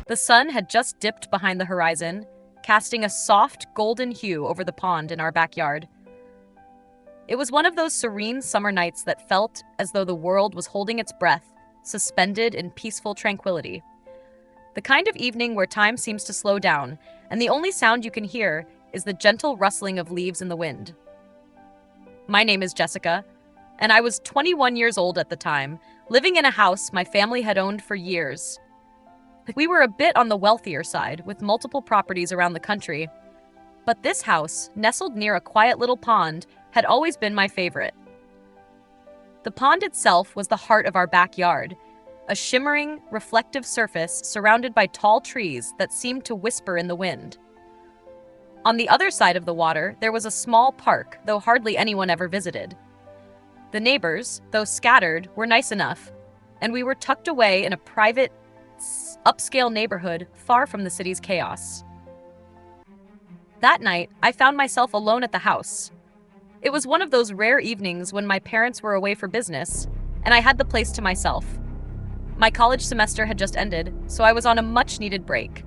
The sun had just dipped behind the horizon, casting a soft golden hue over the pond in our backyard. It was one of those serene summer nights that felt as though the world was holding its breath, suspended in peaceful tranquility. The kind of evening where time seems to slow down, and the only sound you can hear is the gentle rustling of leaves in the wind. My name is Jessica, and I was 21 years old at the time, living in a house my family had owned for years. We were a bit on the wealthier side, with multiple properties around the country, but this house, nestled near a quiet little pond, had always been my favorite. The pond itself was the heart of our backyard, a shimmering, reflective surface surrounded by tall trees that seemed to whisper in the wind. On the other side of the water, there was a small park, though hardly anyone ever visited. The neighbors, though scattered, were nice enough, and we were tucked away in a private, upscale neighborhood far from the city's chaos. That night, I found myself alone at the house. It was one of those rare evenings when my parents were away for business, and I had the place to myself. My college semester had just ended, so I was on a much-needed break.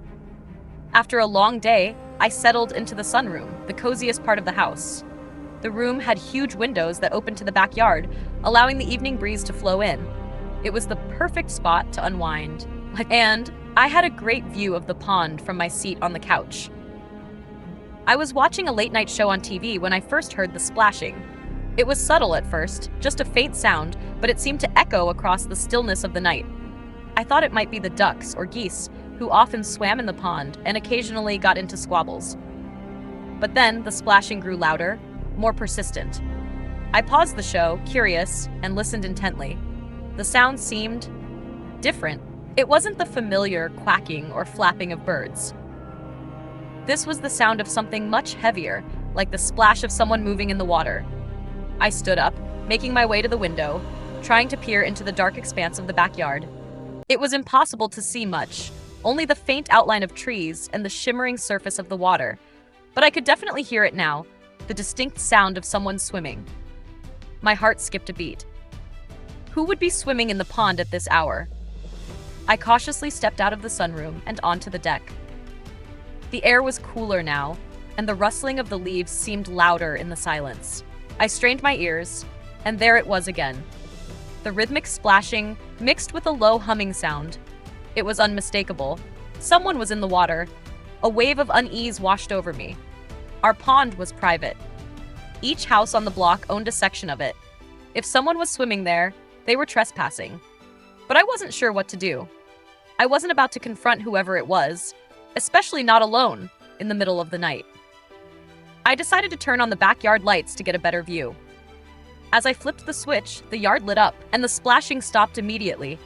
After a long day, I settled into the sunroom, the coziest part of the house. The room had huge windows that opened to the backyard, allowing the evening breeze to flow in. It was the perfect spot to unwind. And I had a great view of the pond from my seat on the couch. I was watching a late-night show on TV when I first heard the splashing. It was subtle at first, just a faint sound, but it seemed to echo across the stillness of the night. I thought it might be the ducks or geese, who often swam in the pond and occasionally got into squabbles. But then the splashing grew louder, more persistent. I paused the show, curious, and listened intently. The sound seemed different. It wasn't the familiar quacking or flapping of birds. This was the sound of something much heavier, like the splash of someone moving in the water. I stood up, making my way to the window, trying to peer into the dark expanse of the backyard. It was impossible to see much, only the faint outline of trees and the shimmering surface of the water. But I could definitely hear it now, the distinct sound of someone swimming. My heart skipped a beat. Who would be swimming in the pond at this hour? I cautiously stepped out of the sunroom and onto the deck. The air was cooler now, and the rustling of the leaves seemed louder in the silence. I strained my ears, and there it was again. The rhythmic splashing mixed with a low humming sound. It was unmistakable. Someone was in the water. A wave of unease washed over me. Our pond was private. Each house on the block owned a section of it. If someone was swimming there, they were trespassing. But I wasn't sure what to do. I wasn't about to confront whoever it was, especially not alone in the middle of the night. I decided to turn on the backyard lights to get a better view. As I flipped the switch, the yard lit up, and the splashing stopped immediately.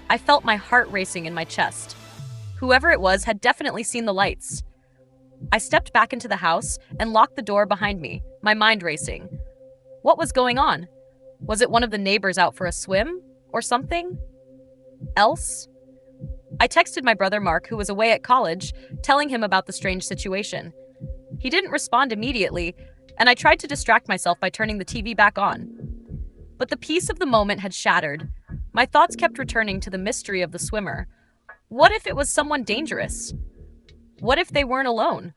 I felt my heart racing in my chest. Whoever it was had definitely seen the lights. I stepped back into the house and locked the door behind me, my mind racing. What was going on? Was it one of the neighbors out for a swim? Or something else? I texted my brother Mark, who was away at college, telling him about the strange situation. He didn't respond immediately, and I tried to distract myself by turning the TV back on. But the peace of the moment had shattered. My thoughts kept returning to the mystery of the swimmer. What if it was someone dangerous? What if they weren't alone?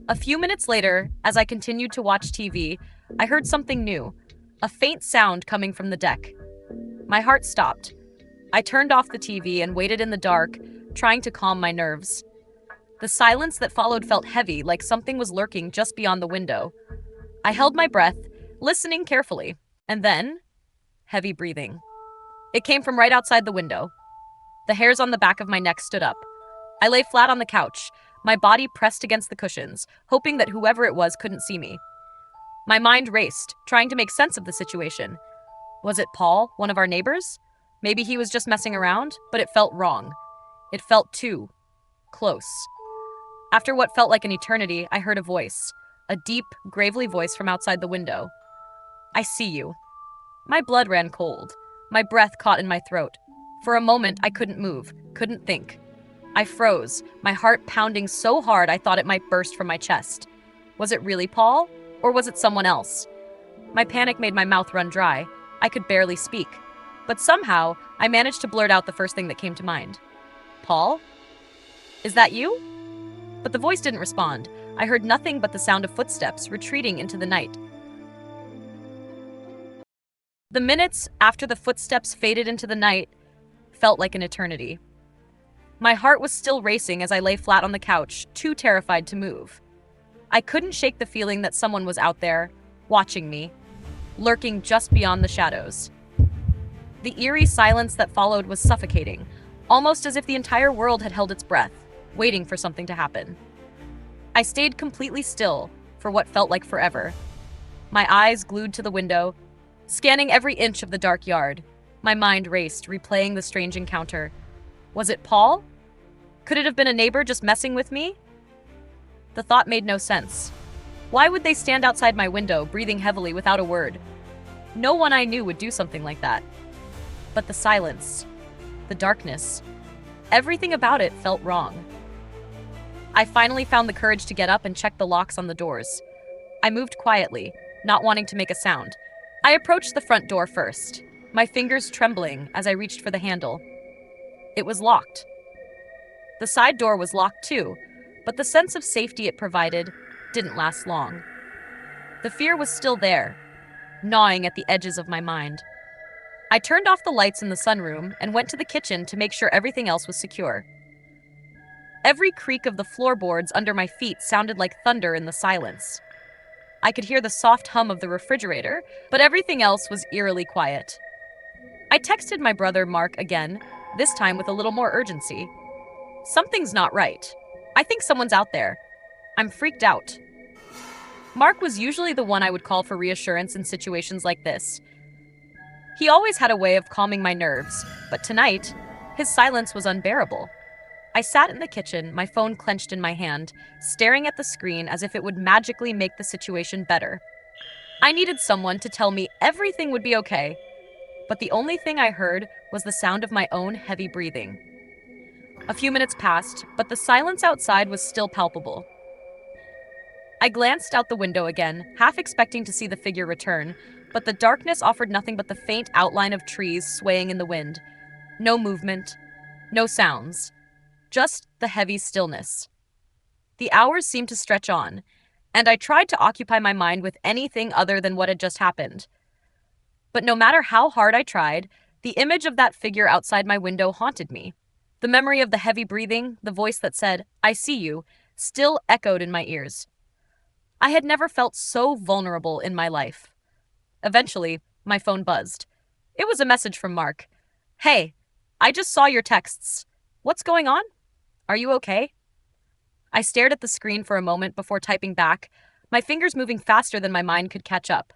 A few minutes later, as I continued to watch TV, I heard something new, a faint sound coming from the deck. My heart stopped. I turned off the TV and waited in the dark, trying to calm my nerves. The silence that followed felt heavy, like something was lurking just beyond the window. I held my breath, listening carefully, and then, heavy breathing. It came from right outside the window. The hairs on the back of my neck stood up. I lay flat on the couch, my body pressed against the cushions, hoping that whoever it was couldn't see me. My mind raced, trying to make sense of the situation. Was it Paul, one of our neighbors? Maybe he was just messing around, but it felt wrong. It felt too close. After what felt like an eternity, I heard a voice, a deep, gravely voice from outside the window. I see you. My blood ran cold. My breath caught in my throat. For a moment, I couldn't move, couldn't think. I froze, my heart pounding so hard I thought it might burst from my chest. Was it really Paul, or was it someone else? My panic made my mouth run dry. I could barely speak. But somehow, I managed to blurt out the first thing that came to mind. Paul? Is that you? But the voice didn't respond. I heard nothing but the sound of footsteps retreating into the night. The minutes after the footsteps faded into the night felt like an eternity. My heart was still racing as I lay flat on the couch, too terrified to move. I couldn't shake the feeling that someone was out there, watching me, lurking just beyond the shadows. The eerie silence that followed was suffocating, almost as if the entire world had held its breath, waiting for something to happen. I stayed completely still for what felt like forever, my eyes glued to the window, scanning every inch of the dark yard. My mind raced, replaying the strange encounter. Was it Paul? Could it have been a neighbor just messing with me? The thought made no sense. Why would they stand outside my window, breathing heavily without a word? No one I knew would do something like that. But the silence, the darkness, everything about it felt wrong. I finally found the courage to get up and check the locks on the doors. I moved quietly, not wanting to make a sound. I approached the front door first, my fingers trembling as I reached for the handle. It was locked. The side door was locked too, but the sense of safety it provided didn't last long. The fear was still there, gnawing at the edges of my mind. I turned off the lights in the sunroom and went to the kitchen to make sure everything else was secure. Every creak of the floorboards under my feet sounded like thunder in the silence. I could hear the soft hum of the refrigerator, but everything else was eerily quiet. I texted my brother Mark again, this time with a little more urgency. Something's not right. I think someone's out there. I'm freaked out. Mark was usually the one I would call for reassurance in situations like this. He always had a way of calming my nerves, but tonight, his silence was unbearable. I sat in the kitchen, my phone clenched in my hand, staring at the screen as if it would magically make the situation better. I needed someone to tell me everything would be okay, but the only thing I heard was the sound of my own heavy breathing. A few minutes passed, but the silence outside was still palpable. I glanced out the window again, half expecting to see the figure return, but the darkness offered nothing but the faint outline of trees swaying in the wind. No movement, no sounds, just the heavy stillness. The hours seemed to stretch on, and I tried to occupy my mind with anything other than what had just happened. But no matter how hard I tried, the image of that figure outside my window haunted me. The memory of the heavy breathing, the voice that said, "I see you," still echoed in my ears. I had never felt so vulnerable in my life. Eventually, my phone buzzed. It was a message from Mark. "Hey, I just saw your texts. What's going on? Are you okay?" I stared at the screen for a moment before typing back, my fingers moving faster than my mind could catch up.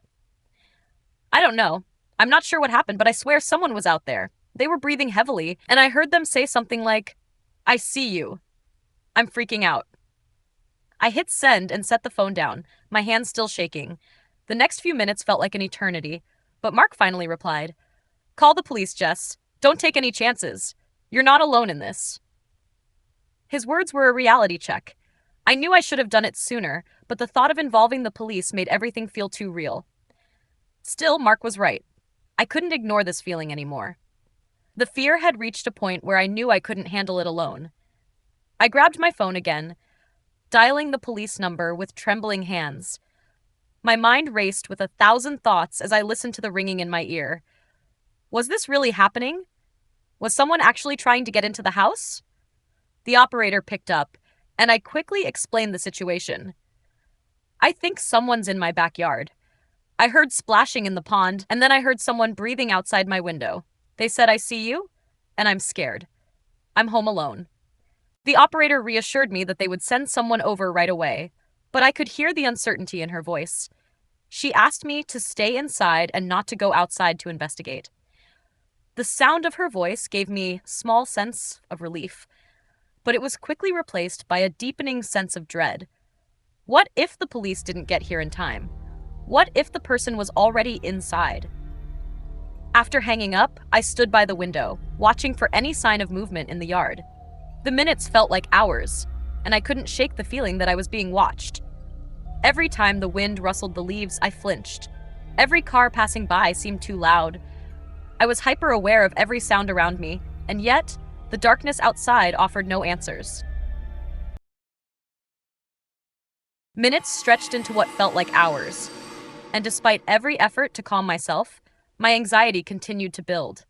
"I don't know. I'm not sure what happened, but I swear someone was out there. They were breathing heavily, and I heard them say something like, 'I see you.' I'm freaking out." I hit send and set the phone down, my hands still shaking. The next few minutes felt like an eternity, but Mark finally replied, "Call the police, Jess. Don't take any chances. You're not alone in this." His words were a reality check. I knew I should have done it sooner, but the thought of involving the police made everything feel too real. Still, Mark was right. I couldn't ignore this feeling anymore. The fear had reached a point where I knew I couldn't handle it alone. I grabbed my phone again, dialing the police number with trembling hands. My mind raced with 1,000 thoughts as I listened to the ringing in my ear. Was this really happening? Was someone actually trying to get into the house? The operator picked up, and I quickly explained the situation. "I think someone's in my backyard. I heard splashing in the pond, and then I heard someone breathing outside my window. They said, 'I see you,' and I'm scared. I'm home alone." The operator reassured me that they would send someone over right away, but I could hear the uncertainty in her voice. She asked me to stay inside and not to go outside to investigate. The sound of her voice gave me a small sense of relief, but it was quickly replaced by a deepening sense of dread. What if the police didn't get here in time? What if the person was already inside? After hanging up, I stood by the window, watching for any sign of movement in the yard. The minutes felt like hours, and I couldn't shake the feeling that I was being watched. Every time the wind rustled the leaves, I flinched. Every car passing by seemed too loud. I was hyper-aware of every sound around me, and yet, The darkness outside offered no answers. Minutes stretched into what felt like hours, and despite every effort to calm myself, my anxiety continued to build.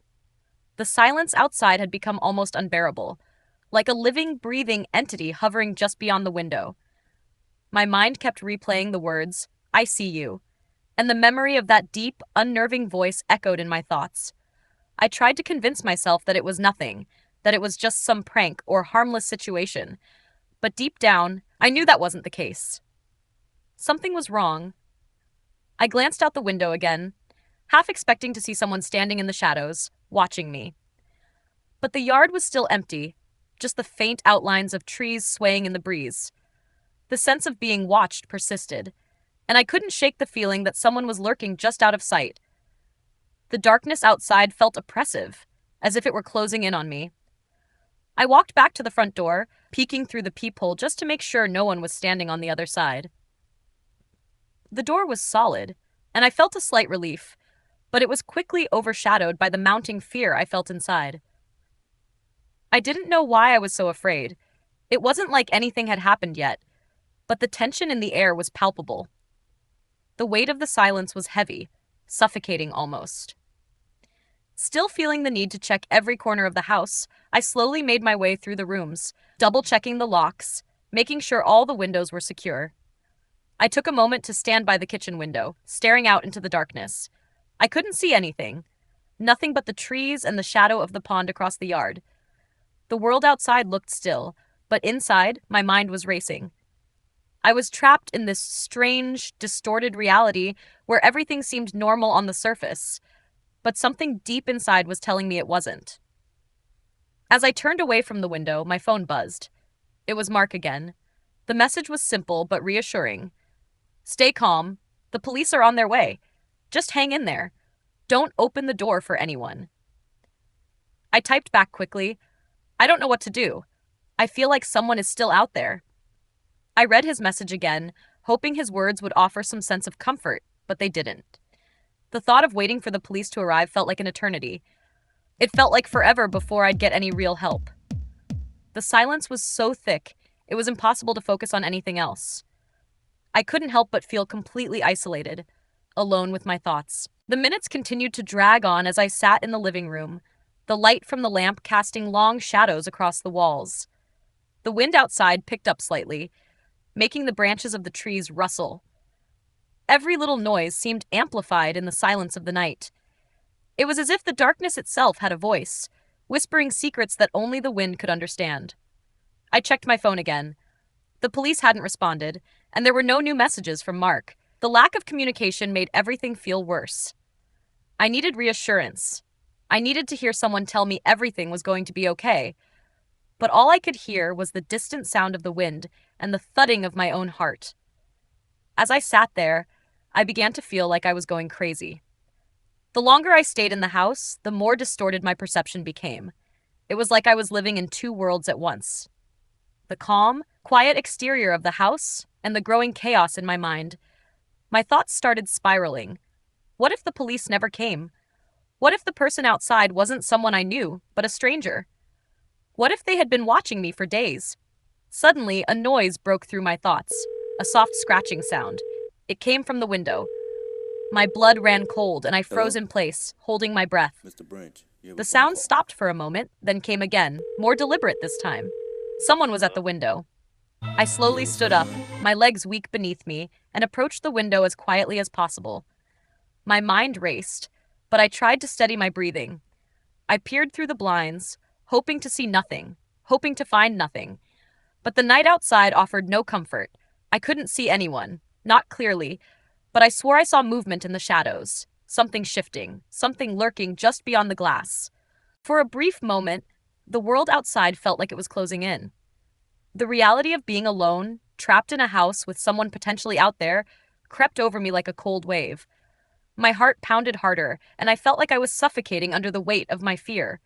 The silence outside had become almost unbearable, like a living, breathing entity hovering just beyond the window. My mind kept replaying the words, "I see you," and the memory of that deep, unnerving voice echoed in my thoughts. I tried to convince myself that it was nothing, that it was just some prank or harmless situation, but deep down, I knew that wasn't the case. Something was wrong. I glanced out the window again, half expecting to see someone standing in the shadows, watching me. But the yard was still empty, just the faint outlines of trees swaying in the breeze. The sense of being watched persisted, and I couldn't shake the feeling that someone was lurking just out of sight. The darkness outside felt oppressive, as if it were closing in on me. I walked back to the front door, peeking through the peephole just to make sure no one was standing on the other side. The door was solid, and I felt a slight relief, but it was quickly overshadowed by the mounting fear I felt inside. I didn't know why I was so afraid. It wasn't like anything had happened yet, but the tension in the air was palpable. The weight of the silence was heavy, suffocating almost. Still feeling the need to check every corner of the house, I slowly made my way through the rooms, double-checking the locks, making sure all the windows were secure. I took a moment to stand by the kitchen window, staring out into the darkness. I couldn't see anything. Nothing but the trees and the shadow of the pond across the yard. The world outside looked still, but inside, my mind was racing. I was trapped in this strange, distorted reality where everything seemed normal on the surface, but something deep inside was telling me it wasn't. As I turned away from the window, my phone buzzed. It was Mark again. The message was simple but reassuring. "Stay calm. The police are on their way. Just hang in there. Don't open the door for anyone." I typed back quickly, "I don't know what to do. I feel like someone is still out there." I read his message again, hoping his words would offer some sense of comfort, but they didn't. The thought of waiting for the police to arrive felt like an eternity. It felt like forever before I'd get any real help. The silence was so thick, it was impossible to focus on anything else. I couldn't help but feel completely isolated, alone with my thoughts. The minutes continued to drag on as I sat in the living room, the light from the lamp casting long shadows across the walls. The wind outside picked up slightly, making the branches of the trees rustle. Every little noise seemed amplified in the silence of the night. It was as if the darkness itself had a voice, whispering secrets that only the wind could understand. I checked my phone again. The police hadn't responded, and there were no new messages from Mark. The lack of communication made everything feel worse. I needed reassurance. I needed to hear someone tell me everything was going to be okay. But all I could hear was the distant sound of the wind and the thudding of my own heart. As I sat there, I began to feel like I was going crazy. The longer I stayed in the house, the more distorted my perception became. It was like I was living in two worlds at once. The calm, quiet exterior of the house and the growing chaos in my mind. My thoughts started spiraling. What if the police never came? What if the person outside wasn't someone I knew, but a stranger? What if they had been watching me for days? Suddenly, a noise broke through my thoughts, a soft scratching sound. It came from the window. My blood ran cold, and I froze in place, holding my breath. Mr. Branch, The sound stopped for a moment, then came again, more deliberate this time. Someone was at the window. I slowly stood up, my legs weak beneath me, and approached the window as quietly as possible. My mind raced, but I tried to steady my breathing. I peered through the blinds, hoping to see nothing, hoping to find nothing. But the night outside offered no comfort. I couldn't see anyone, not clearly, but I swore I saw movement in the shadows, something shifting, something lurking just beyond the glass. For a brief moment, the world outside felt like it was closing in. The reality of being alone, trapped in a house with someone potentially out there, crept over me like a cold wave. My heart pounded harder, and I felt like I was suffocating under the weight of my fear.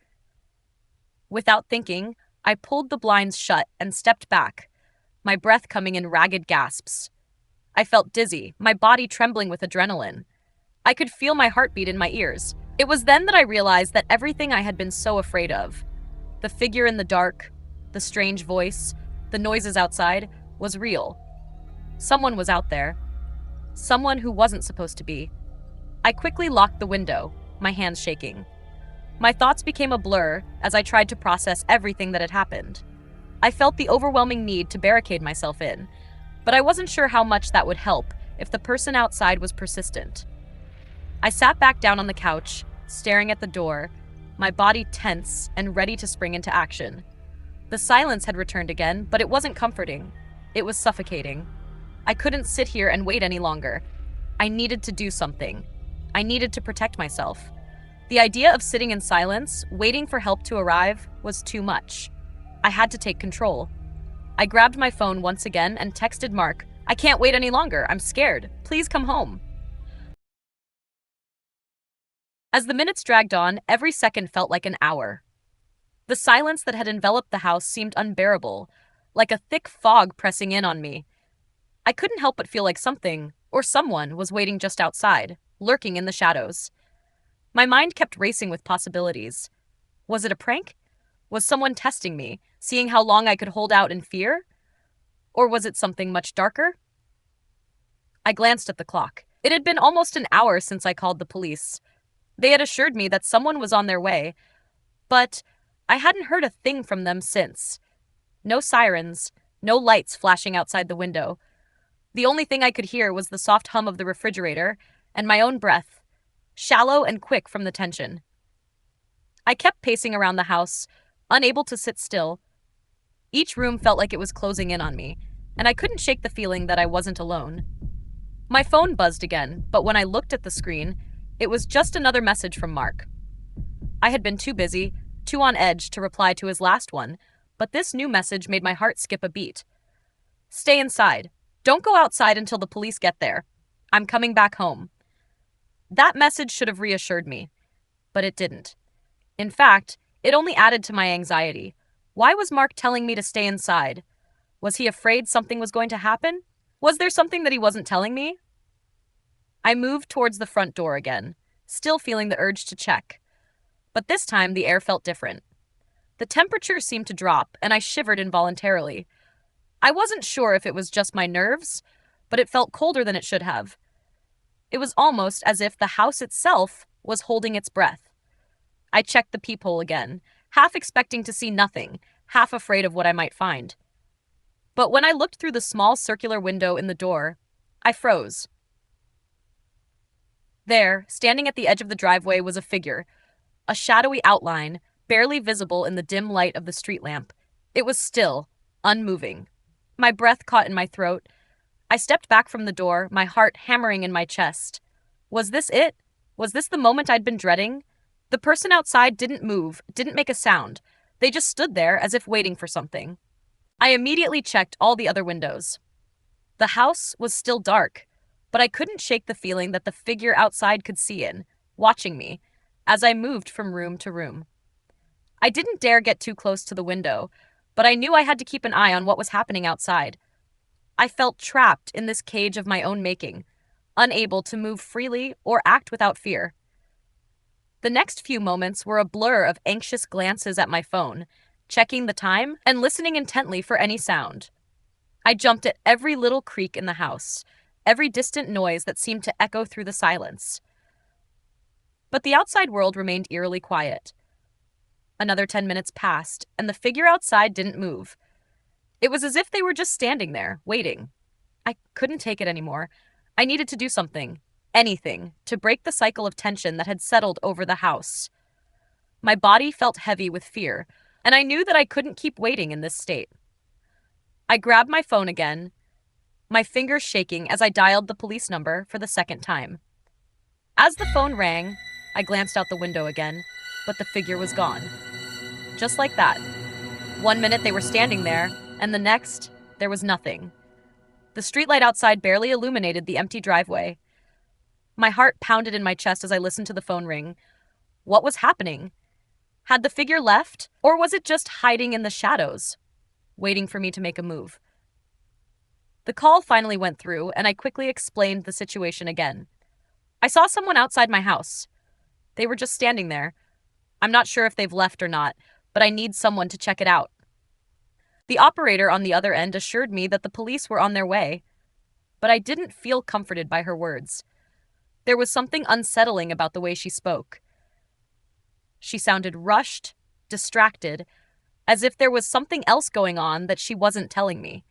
Without thinking, I pulled the blinds shut and stepped back, my breath coming in ragged gasps. I felt dizzy, my body trembling with adrenaline. I could feel my heartbeat in my ears. It was then that I realized that everything I had been so afraid of, The figure in the dark, the strange voice, the noises outside was real. Someone was out there. Someone who wasn't supposed to be. I quickly locked the window, my hands shaking. My thoughts became a blur as I tried to process everything that had happened. I felt the overwhelming need to barricade myself in, but I wasn't sure how much that would help if the person outside was persistent. I sat back down on the couch, staring at the door, my body tense and ready to spring into action. The silence had returned again, but it wasn't comforting. It was suffocating. I couldn't sit here and wait any longer. I needed to do something. I needed to protect myself. The idea of sitting in silence, waiting for help to arrive, was too much. I had to take control. I grabbed my phone once again and texted Mark, "I can't wait any longer. I'm scared. Please come home." As the minutes dragged on, every second felt like an hour. The silence that had enveloped the house seemed unbearable, like a thick fog pressing in on me. I couldn't help but feel like something, or someone, was waiting just outside, lurking in the shadows. My mind kept racing with possibilities. Was it a prank? Was someone testing me, seeing how long I could hold out in fear? Or was it something much darker? I glanced at the clock. It had been almost an hour since I called the police. They had assured me that someone was on their way, but I hadn't heard a thing from them since. No sirens, no lights flashing outside the window. The only thing I could hear was the soft hum of the refrigerator and my own breath, shallow and quick from the tension. I kept pacing around the house, unable to sit still. Each room felt like it was closing in on me, and I couldn't shake the feeling that I wasn't alone. My phone buzzed again, but when I looked at the screen, it was just another message from Mark. I had been too busy, too on edge to reply to his last one, but this new message made my heart skip a beat. "Stay inside. Don't go outside until the police get there. I'm coming back home." That message should have reassured me, but it didn't. In fact, it only added to my anxiety. Why was Mark telling me to stay inside? Was he afraid something was going to happen? Was there something that he wasn't telling me? I moved towards the front door again, still feeling the urge to check. But this time the air felt different. The temperature seemed to drop, and I shivered involuntarily. I wasn't sure if it was just my nerves, but it felt colder than it should have. It was almost as if the house itself was holding its breath. I checked the peephole again, half expecting to see nothing, half afraid of what I might find. But when I looked through the small circular window in the door, I froze. There, standing at the edge of the driveway, was a figure, a shadowy outline, barely visible in the dim light of the street lamp. It was still, unmoving. My breath caught in my throat. I stepped back from the door, my heart hammering in my chest. Was this it? Was this the moment I'd been dreading? The person outside didn't move, didn't make a sound. They just stood there as if waiting for something. I immediately checked all the other windows. The house was still dark, but I couldn't shake the feeling that the figure outside could see in, watching me, as I moved from room to room. I didn't dare get too close to the window, but I knew I had to keep an eye on what was happening outside. I felt trapped in this cage of my own making, unable to move freely or act without fear. The next few moments were a blur of anxious glances at my phone, checking the time and listening intently for any sound. I jumped at every little creak in the house, every distant noise that seemed to echo through the silence. But the outside world remained eerily quiet. Another 10 minutes passed, and the figure outside didn't move. It was as if they were just standing there, waiting. I couldn't take it anymore. I needed to do something, anything, to break the cycle of tension that had settled over the house. My body felt heavy with fear, and I knew that I couldn't keep waiting in this state. I grabbed my phone again, my fingers shaking as I dialed the police number for the second time. As the phone rang, I glanced out the window again, but the figure was gone. Just like that. 1 minute they were standing there, and the next, there was nothing. The streetlight outside barely illuminated the empty driveway. My heart pounded in my chest as I listened to the phone ring. What was happening? Had the figure left, or was it just hiding in the shadows, waiting for me to make a move? The call finally went through, and I quickly explained the situation again. I saw someone outside my house. They were just standing there. I'm not sure if they've left or not, but I need someone to check it out. The operator on the other end assured me that the police were on their way, but I didn't feel comforted by her words. There was something unsettling about the way she spoke. She sounded rushed, distracted, as if there was something else going on that she wasn't telling me.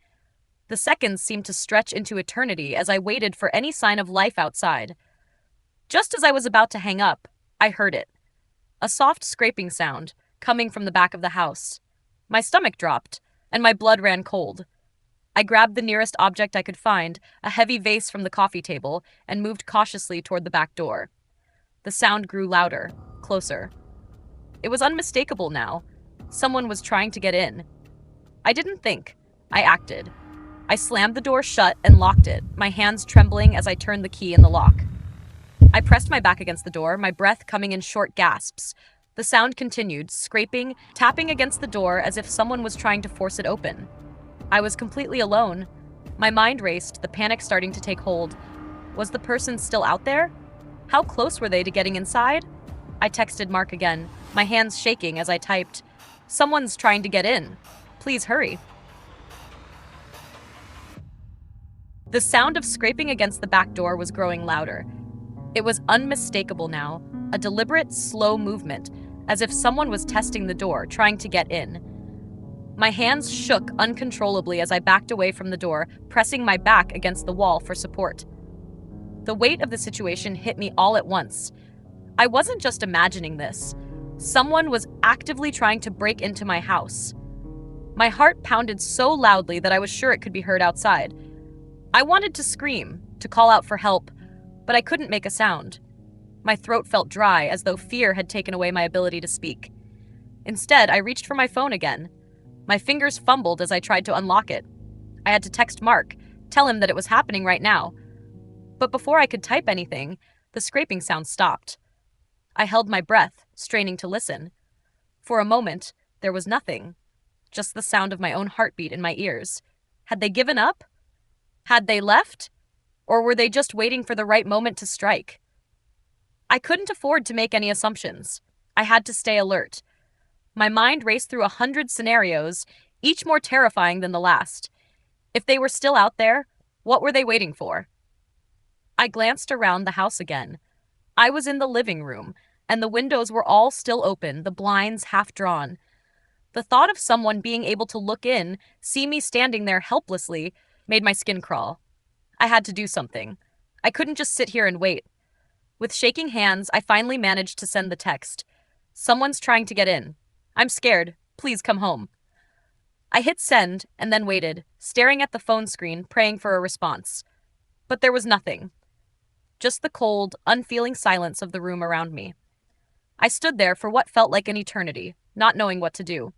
The seconds seemed to stretch into eternity as I waited for any sign of life outside. Just as I was about to hang up, I heard it. A soft scraping sound, coming from the back of the house. My stomach dropped, and my blood ran cold. I grabbed the nearest object I could find, a heavy vase from the coffee table, and moved cautiously toward the back door. The sound grew louder, closer. It was unmistakable now. Someone was trying to get in. I didn't think. I acted. I slammed the door shut and locked it, my hands trembling as I turned the key in the lock. I pressed my back against the door, my breath coming in short gasps. The sound continued, scraping, tapping against the door as if someone was trying to force it open. I was completely alone. My mind raced, the panic starting to take hold. Was the person still out there? How close were they to getting inside? I texted Mark again, my hands shaking as I typed, "Someone's trying to get in. Please hurry." The sound of scraping against the back door was growing louder. It was unmistakable now, a deliberate, slow movement, as if someone was testing the door, trying to get in. My hands shook uncontrollably as I backed away from the door, pressing my back against the wall for support. The weight of the situation hit me all at once. I wasn't just imagining this. Someone was actively trying to break into my house. My heart pounded so loudly that I was sure it could be heard outside. I wanted to scream, to call out for help, but I couldn't make a sound. My throat felt dry, as though fear had taken away my ability to speak. Instead, I reached for my phone again. My fingers fumbled as I tried to unlock it. I had to text Mark, tell him that it was happening right now. But before I could type anything, the scraping sound stopped. I held my breath, straining to listen. For a moment, there was nothing, just the sound of my own heartbeat in my ears. Had they given up? Had they left? Or were they just waiting for the right moment to strike? I couldn't afford to make any assumptions. I had to stay alert. My mind raced through 100 scenarios, each more terrifying than the last. If they were still out there, what were they waiting for? I glanced around the house again. I was in the living room, and the windows were all still open, the blinds half drawn. The thought of someone being able to look in, see me standing there helplessly, made my skin crawl. I had to do something. I couldn't just sit here and wait. With shaking hands, I finally managed to send the text. "Someone's trying to get in. I'm scared. Please come home." I hit send and then waited, staring at the phone screen, praying for a response. But there was nothing. Just the cold, unfeeling silence of the room around me. I stood there for what felt like an eternity, not knowing what to do.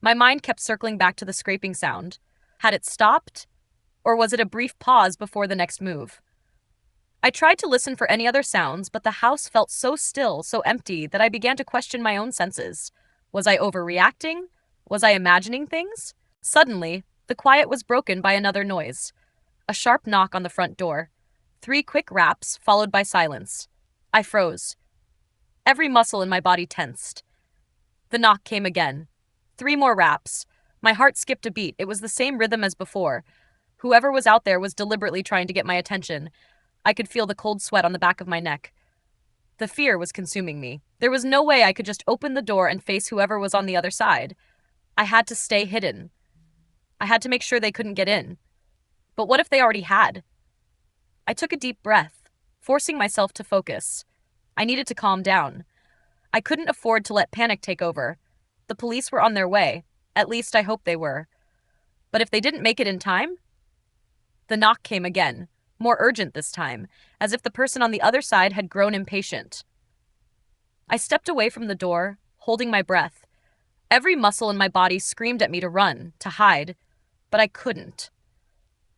My mind kept circling back to the scraping sound. Had it stopped? Or was it a brief pause before the next move? I tried to listen for any other sounds, but the house felt so still, so empty, that I began to question my own senses. Was I overreacting? Was I imagining things? Suddenly, the quiet was broken by another noise. A sharp knock on the front door. 3 quick raps, followed by silence. I froze. Every muscle in my body tensed. The knock came again. 3 more raps. My heart skipped a beat. It was the same rhythm as before. Whoever was out there was deliberately trying to get my attention. I could feel the cold sweat on the back of my neck. The fear was consuming me. There was no way I could just open the door and face whoever was on the other side. I had to stay hidden. I had to make sure they couldn't get in. But what if they already had? I took a deep breath, forcing myself to focus. I needed to calm down. I couldn't afford to let panic take over. The police were on their way. At least I hoped they were. But if they didn't make it in time? The knock came again, more urgent this time, as if the person on the other side had grown impatient. I stepped away from the door, holding my breath. Every muscle in my body screamed at me to run, to hide, but I couldn't.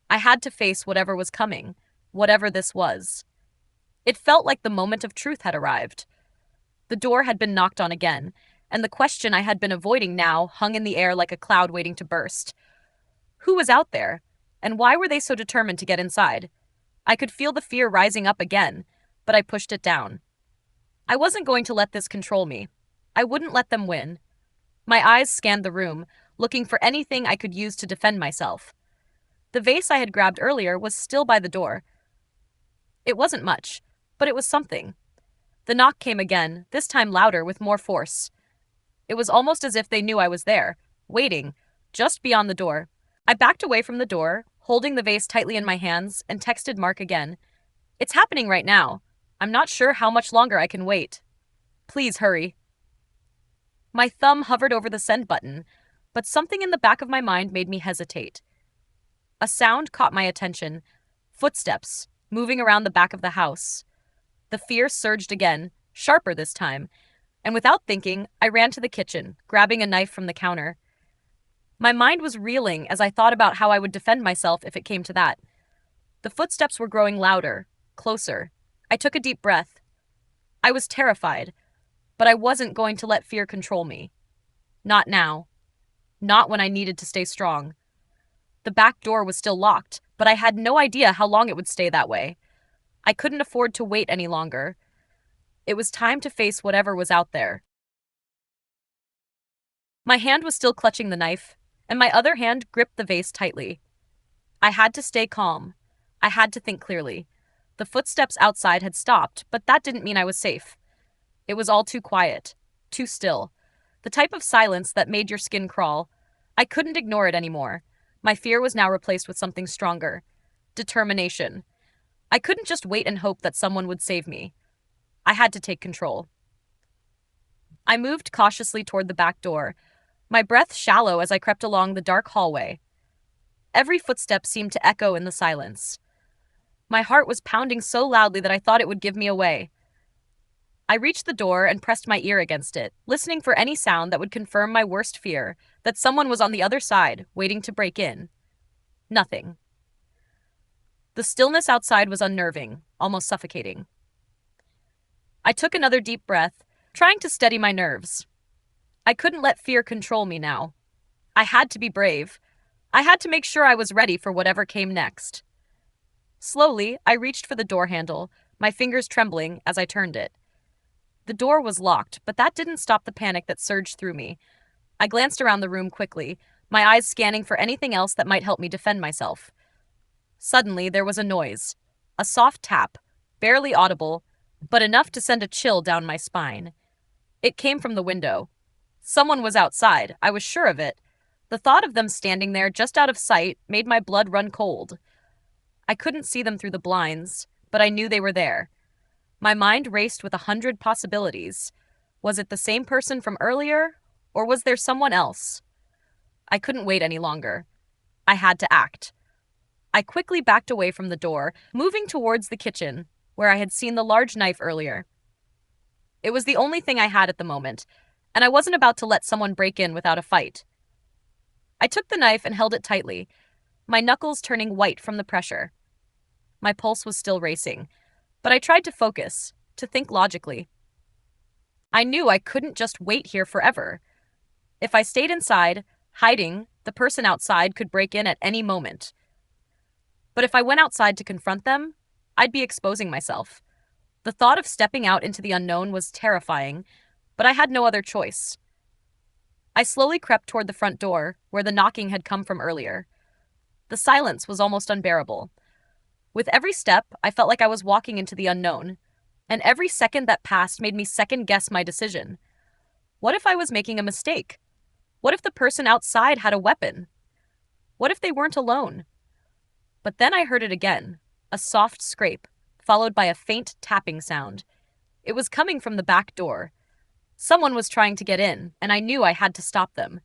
I had to face whatever was coming, whatever this was. It felt like the moment of truth had arrived. The door had been knocked on again, and the question I had been avoiding now hung in the air like a cloud waiting to burst. Who was out there, and why were they so determined to get inside? I could feel the fear rising up again, but I pushed it down. I wasn't going to let this control me. I wouldn't let them win. My eyes scanned the room, looking for anything I could use to defend myself. The vase I had grabbed earlier was still by the door. It wasn't much, but it was something. The knock came again, this time louder with more force. It was almost as if they knew I was there, waiting, just beyond the door. I backed away from the door, holding the vase tightly in my hands, and texted Mark again. It's happening right now. I'm not sure how much longer I can wait. Please hurry. My thumb hovered over the send button, but something in the back of my mind made me hesitate. A sound caught my attention. Footsteps, moving around the back of the house. The fear surged again, sharper this time, and without thinking, I ran to the kitchen, grabbing a knife from the counter. My mind was reeling as I thought about how I would defend myself if it came to that. The footsteps were growing louder, closer. I took a deep breath. I was terrified, but I wasn't going to let fear control me. Not now. Not when I needed to stay strong. The back door was still locked, but I had no idea how long it would stay that way. I couldn't afford to wait any longer. It was time to face whatever was out there. My hand was still clutching the knife, and my other hand gripped the vase tightly. I had to stay calm. I had to think clearly. The footsteps outside had stopped, but that didn't mean I was safe. It was all too quiet, too still. The type of silence that made your skin crawl. I couldn't ignore it anymore. My fear was now replaced with something stronger. Determination. I couldn't just wait and hope that someone would save me. I had to take control. I moved cautiously toward the back door, my breath shallow as I crept along the dark hallway. Every footstep seemed to echo in the silence. My heart was pounding so loudly that I thought it would give me away. I reached the door and pressed my ear against it, listening for any sound that would confirm my worst fear, that someone was on the other side, waiting to break in. Nothing. The stillness outside was unnerving, almost suffocating. I took another deep breath, trying to steady my nerves. I couldn't let fear control me now. I had to be brave. I had to make sure I was ready for whatever came next. Slowly, I reached for the door handle, my fingers trembling as I turned it. The door was locked, but that didn't stop the panic that surged through me. I glanced around the room quickly, my eyes scanning for anything else that might help me defend myself. Suddenly, there was a noise. A soft tap, barely audible, but enough to send a chill down my spine. It came from the window. Someone was outside, I was sure of it. The thought of them standing there just out of sight made my blood run cold. I couldn't see them through the blinds, but I knew they were there. My mind raced with 100 possibilities. Was it the same person from earlier, or was there someone else? I couldn't wait any longer. I had to act. I quickly backed away from the door, moving towards the kitchen, where I had seen the large knife earlier. It was the only thing I had at the moment, and I wasn't about to let someone break in without a fight. I took the knife and held it tightly, my knuckles turning white from the pressure. My pulse was still racing, but I tried to focus, to think logically. I knew I couldn't just wait here forever. If I stayed inside, hiding, the person outside could break in at any moment. But if I went outside to confront them, I'd be exposing myself. The thought of stepping out into the unknown was terrifying, but I had no other choice. I slowly crept toward the front door, where the knocking had come from earlier. The silence was almost unbearable. With every step, I felt like I was walking into the unknown, and every second that passed made me second-guess my decision. What if I was making a mistake? What if the person outside had a weapon? What if they weren't alone? But then I heard it again, a soft scrape, followed by a faint tapping sound. It was coming from the back door. Someone was trying to get in, and I knew I had to stop them.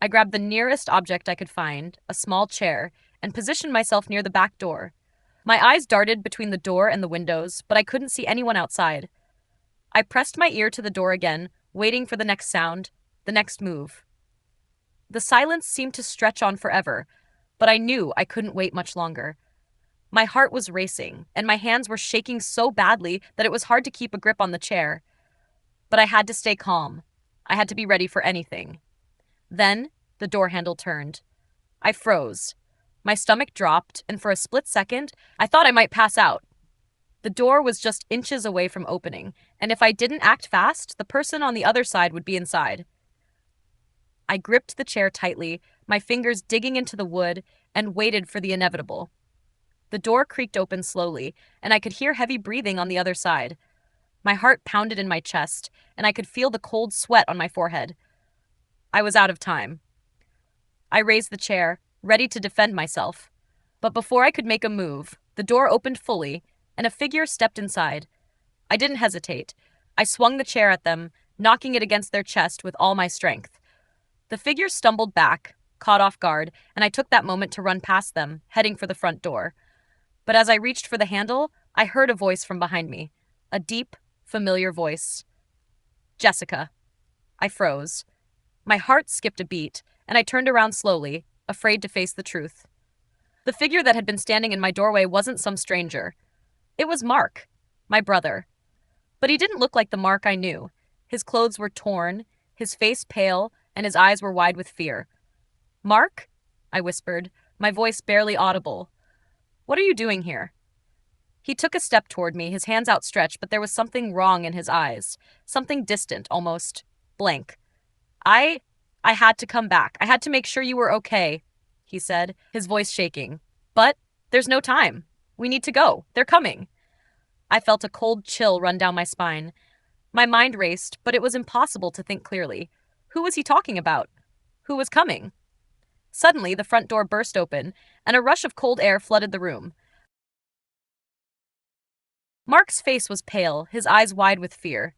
I grabbed the nearest object I could find, a small chair, and positioned myself near the back door. My eyes darted between the door and the windows, but I couldn't see anyone outside. I pressed my ear to the door again, waiting for the next sound, the next move. The silence seemed to stretch on forever, but I knew I couldn't wait much longer. My heart was racing, and my hands were shaking so badly that it was hard to keep a grip on the chair. But I had to stay calm. I had to be ready for anything. Then, the door handle turned. I froze. My stomach dropped, and for a split second, I thought I might pass out. The door was just inches away from opening, and if I didn't act fast, the person on the other side would be inside. I gripped the chair tightly, my fingers digging into the wood, and waited for the inevitable. The door creaked open slowly, and I could hear heavy breathing on the other side. My heart pounded in my chest, and I could feel the cold sweat on my forehead. I was out of time. I raised the chair, ready to defend myself. But before I could make a move, the door opened fully, and a figure stepped inside. I didn't hesitate. I swung the chair at them, knocking it against their chest with all my strength. The figure stumbled back, caught off guard, and I took that moment to run past them, heading for the front door. But as I reached for the handle, I heard a voice from behind me. A deep, familiar voice. Jessica. I froze. My heart skipped a beat, and I turned around slowly, afraid to face the truth. The figure that had been standing in my doorway wasn't some stranger. It was Mark, my brother. But he didn't look like the Mark I knew. His clothes were torn, his face pale, and his eyes were wide with fear. "Mark?" I whispered, my voice barely audible. "What are you doing here?" He took a step toward me, his hands outstretched, but there was something wrong in his eyes. Something distant, almost blank. I had to come back. I had to make sure you were okay," he said, his voice shaking. "But there's no time. We need to go. They're coming." I felt a cold chill run down my spine. My mind raced, but it was impossible to think clearly. Who was he talking about? Who was coming? Suddenly, the front door burst open, and a rush of cold air flooded the room. Mark's face was pale, his eyes wide with fear.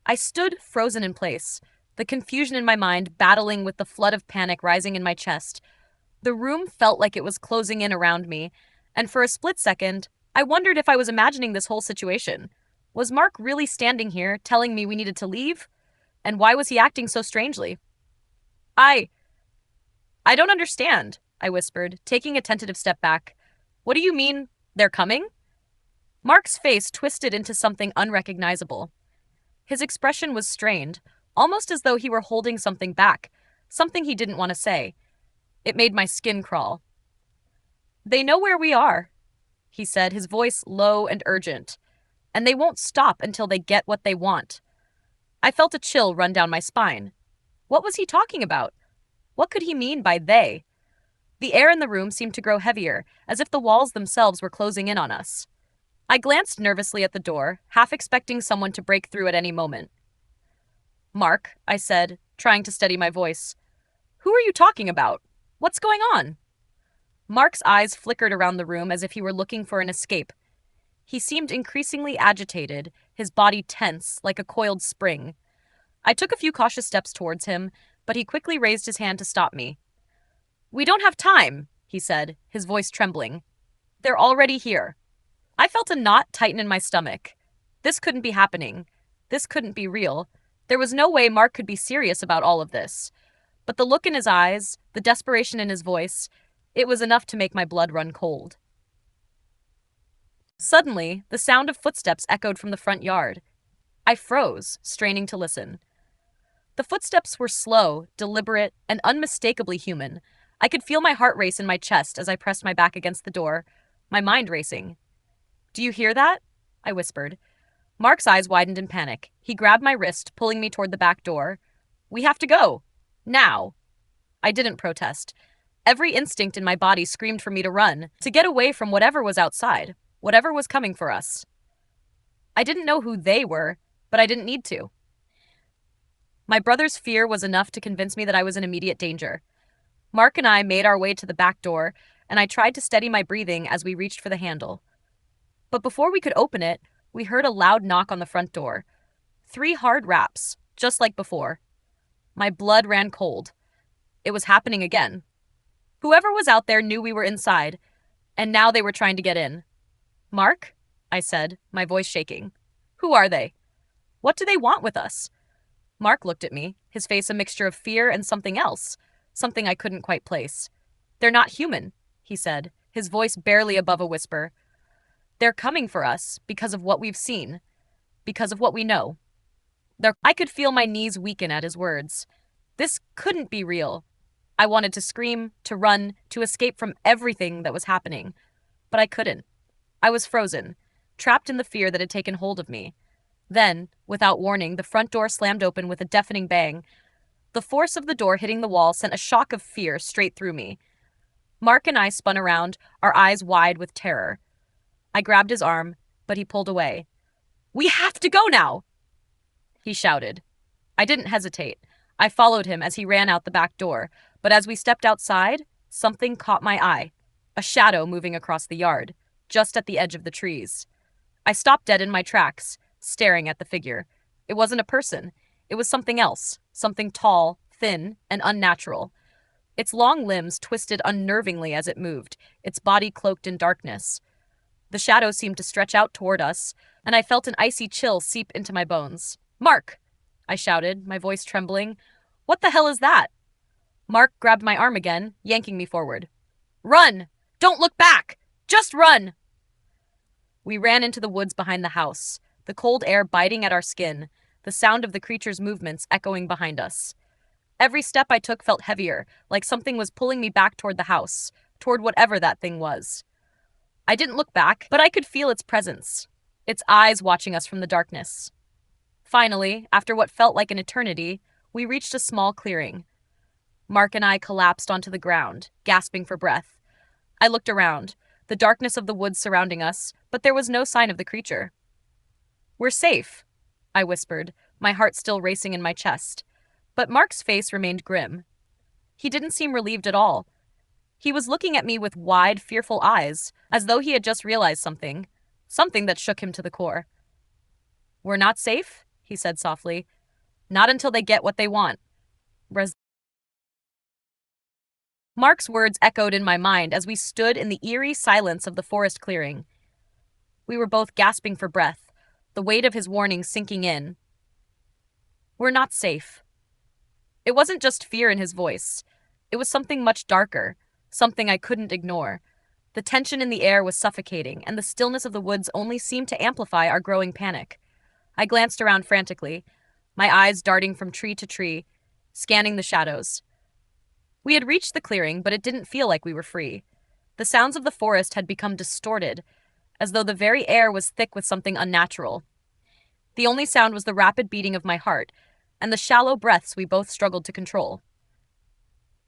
I stood frozen in place, the confusion in my mind battling with the flood of panic rising in my chest. The room felt like it was closing in around me, and for a split second, I wondered if I was imagining this whole situation. Was Mark really standing here, telling me we needed to leave? And why was he acting so strangely? I don't understand," I whispered, taking a tentative step back. "What do you mean, they're coming?" Mark's face twisted into something unrecognizable. His expression was strained, almost as though he were holding something back, something he didn't want to say. It made my skin crawl. "They know where we are," he said, his voice low and urgent. "And they won't stop until they get what they want." I felt a chill run down my spine. What was he talking about? What could he mean by they? The air in the room seemed to grow heavier, as if the walls themselves were closing in on us. I glanced nervously at the door, half expecting someone to break through at any moment. "Mark," I said, trying to steady my voice. "Who are you talking about? What's going on?" Mark's eyes flickered around the room as if he were looking for an escape. He seemed increasingly agitated, his body tense, like a coiled spring. I took a few cautious steps towards him, but he quickly raised his hand to stop me. "We don't have time," he said, his voice trembling. "They're already here." I felt a knot tighten in my stomach. This couldn't be happening. This couldn't be real. There was no way Mark could be serious about all of this. But the look in his eyes, the desperation in his voice, it was enough to make my blood run cold. Suddenly, the sound of footsteps echoed from the front yard. I froze, straining to listen. The footsteps were slow, deliberate, and unmistakably human. I could feel my heart race in my chest as I pressed my back against the door, my mind racing. "Do you hear that?" I whispered. Mark's eyes widened in panic. He grabbed my wrist, pulling me toward the back door. "We have to go. Now." I didn't protest. Every instinct in my body screamed for me to run, to get away from whatever was outside, whatever was coming for us. I didn't know who they were, but I didn't need to. My brother's fear was enough to convince me that I was in immediate danger. Mark and I made our way to the back door, and I tried to steady my breathing as we reached for the handle. But before we could open it, we heard a loud knock on the front door. 3 hard raps, just like before. My blood ran cold. It was happening again. Whoever was out there knew we were inside, and now they were trying to get in. "Mark?" I said, my voice shaking. "Who are they? What do they want with us?" Mark looked at me, his face a mixture of fear and something else, something I couldn't quite place. "They're not human," he said, his voice barely above a whisper. "They're coming for us because of what we've seen, because of what we know." I could feel my knees weaken at his words. This couldn't be real. I wanted to scream, to run, to escape from everything that was happening, but I couldn't. I was frozen, trapped in the fear that had taken hold of me. Then, without warning, the front door slammed open with a deafening bang. The force of the door hitting the wall sent a shock of fear straight through me. Mark and I spun around, our eyes wide with terror. I grabbed his arm, but he pulled away. "We have to go now!" he shouted. I didn't hesitate. I followed him as he ran out the back door, but as we stepped outside, something caught my eye. A shadow moving across the yard, just at the edge of the trees. I stopped dead in my tracks, staring at the figure. It wasn't a person. It was something else, something tall, thin, and unnatural. Its long limbs twisted unnervingly as it moved, its body cloaked in darkness. The shadow seemed to stretch out toward us, and I felt an icy chill seep into my bones. "Mark!" I shouted, my voice trembling. "What the hell is that?" Mark grabbed my arm again, yanking me forward. "Run! Don't look back! Just run!" We ran into the woods behind the house, the cold air biting at our skin, the sound of the creature's movements echoing behind us. Every step I took felt heavier, like something was pulling me back toward the house, toward whatever that thing was. I didn't look back, but I could feel its presence, its eyes watching us from the darkness. Finally, after what felt like an eternity, we reached a small clearing. Mark and I collapsed onto the ground, gasping for breath. I looked around, the darkness of the woods surrounding us, but there was no sign of the creature. "We're safe," I whispered, my heart still racing in my chest. But Mark's face remained grim. He didn't seem relieved at all. He was looking at me with wide, fearful eyes, as though he had just realized something that shook him to the core. "We're not safe?" he said softly. "Not until they get what they want." Mark's words echoed in my mind as we stood in the eerie silence of the forest clearing. We were both gasping for breath, the weight of his warning sinking in. "We're not safe." It wasn't just fear in his voice. It was something much darker, something I couldn't ignore. The tension in the air was suffocating, and the stillness of the woods only seemed to amplify our growing panic. I glanced around frantically, my eyes darting from tree to tree, scanning the shadows. We had reached the clearing, but it didn't feel like we were free. The sounds of the forest had become distorted, as though the very air was thick with something unnatural. The only sound was the rapid beating of my heart, and the shallow breaths we both struggled to control.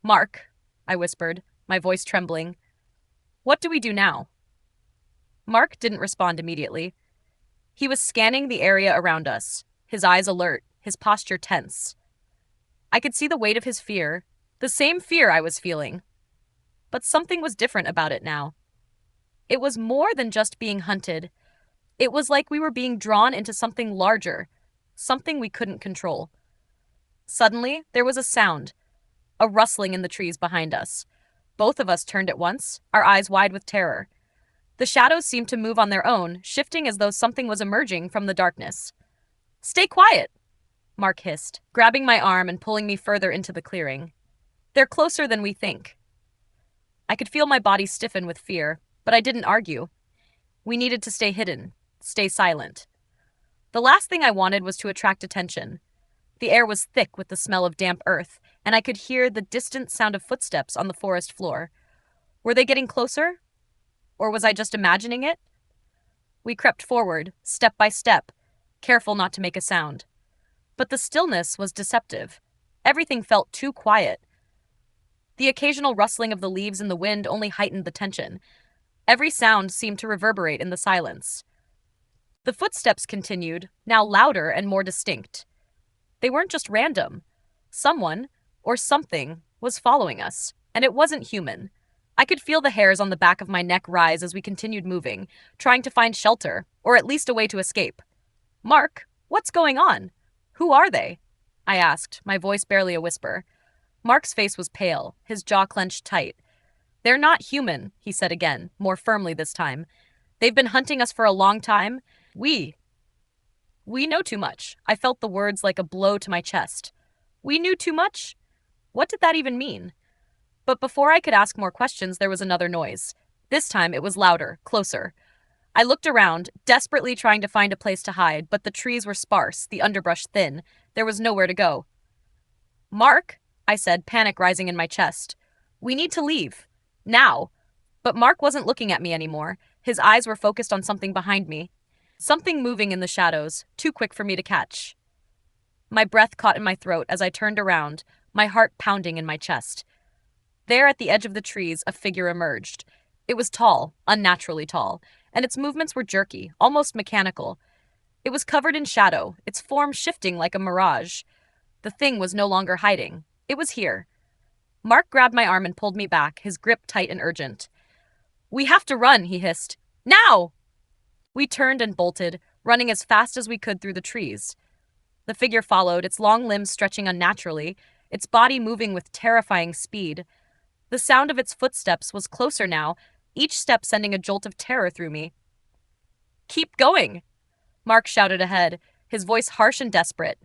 "Mark," I whispered, my voice trembling, "what do we do now?" Mark didn't respond immediately. He was scanning the area around us, his eyes alert, his posture tense. I could see the weight of his fear, the same fear I was feeling. But something was different about it now. It was more than just being hunted. It was like we were being drawn into something larger, something we couldn't control. Suddenly, there was a sound, a rustling in the trees behind us. Both of us turned at once, our eyes wide with terror. The shadows seemed to move on their own, shifting as though something was emerging from the darkness. "Stay quiet," Mark hissed, grabbing my arm and pulling me further into the clearing. "They're closer than we think." I could feel my body stiffen with fear, but I didn't argue. We needed to stay hidden, stay silent. The last thing I wanted was to attract attention. The air was thick with the smell of damp earth, and I could hear the distant sound of footsteps on the forest floor. Were they getting closer? Or was I just imagining it? We crept forward, step by step, careful not to make a sound. But the stillness was deceptive. Everything felt too quiet. The occasional rustling of the leaves in the wind only heightened the tension. Every sound seemed to reverberate in the silence. The footsteps continued, now louder and more distinct. They weren't just random. Someone, or something, was following us, and it wasn't human. I could feel the hairs on the back of my neck rise as we continued moving, trying to find shelter, or at least a way to escape. "Mark, what's going on? Who are they?" I asked, my voice barely a whisper. Mark's face was pale, his jaw clenched tight. "They're not human," he said again, more firmly this time. "They've been hunting us for a long time. We know too much." I felt the words like a blow to my chest. We knew too much? What did that even mean? But before I could ask more questions, there was another noise. This time it was louder, closer. I looked around, desperately trying to find a place to hide, but the trees were sparse, the underbrush thin. There was nowhere to go. "Mark," I said, panic rising in my chest. "We need to leave. Now." But Mark wasn't looking at me anymore. His eyes were focused on something behind me. Something moving in the shadows, too quick for me to catch. My breath caught in my throat as I turned around, my heart pounding in my chest. There at the edge of the trees, a figure emerged. It was tall, unnaturally tall, and its movements were jerky, almost mechanical. It was covered in shadow, its form shifting like a mirage. The thing was no longer hiding. It was here. Mark grabbed my arm and pulled me back, his grip tight and urgent. "We have to run," he hissed. "Now!" We turned and bolted, running as fast as we could through the trees. The figure followed, its long limbs stretching unnaturally, its body moving with terrifying speed. The sound of its footsteps was closer now, each step sending a jolt of terror through me. "Keep going!" Mark shouted ahead, his voice harsh and desperate.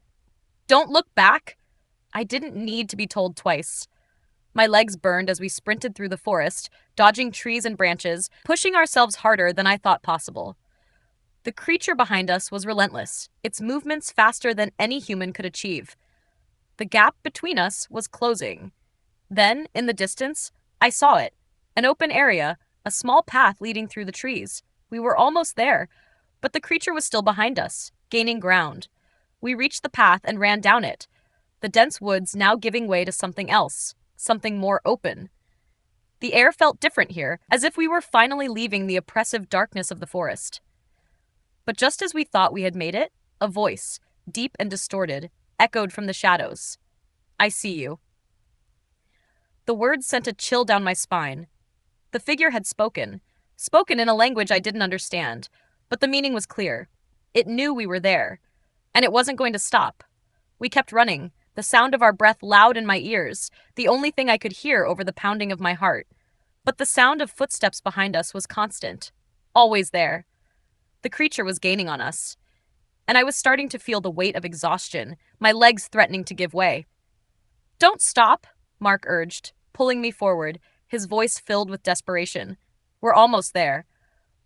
"Don't look back!" I didn't need to be told twice. My legs burned as we sprinted through the forest, dodging trees and branches, pushing ourselves harder than I thought possible. The creature behind us was relentless, its movements faster than any human could achieve. The gap between us was closing. Then, in the distance, I saw it. An open area, a small path leading through the trees. We were almost there, but the creature was still behind us, gaining ground. We reached the path and ran down it, the dense woods now giving way to something else, something more open. The air felt different here, as if we were finally leaving the oppressive darkness of the forest. But just as we thought we had made it, a voice, deep and distorted, echoed from the shadows. "I see you." The words sent a chill down my spine. The figure had spoken in a language I didn't understand, but the meaning was clear. It knew we were there, and it wasn't going to stop. We kept running, the sound of our breath loud in my ears, the only thing I could hear over the pounding of my heart. But the sound of footsteps behind us was constant, always there. The creature was gaining on us, and I was starting to feel the weight of exhaustion, my legs threatening to give way. "Don't stop," Mark urged, pulling me forward, his voice filled with desperation. "We're almost there.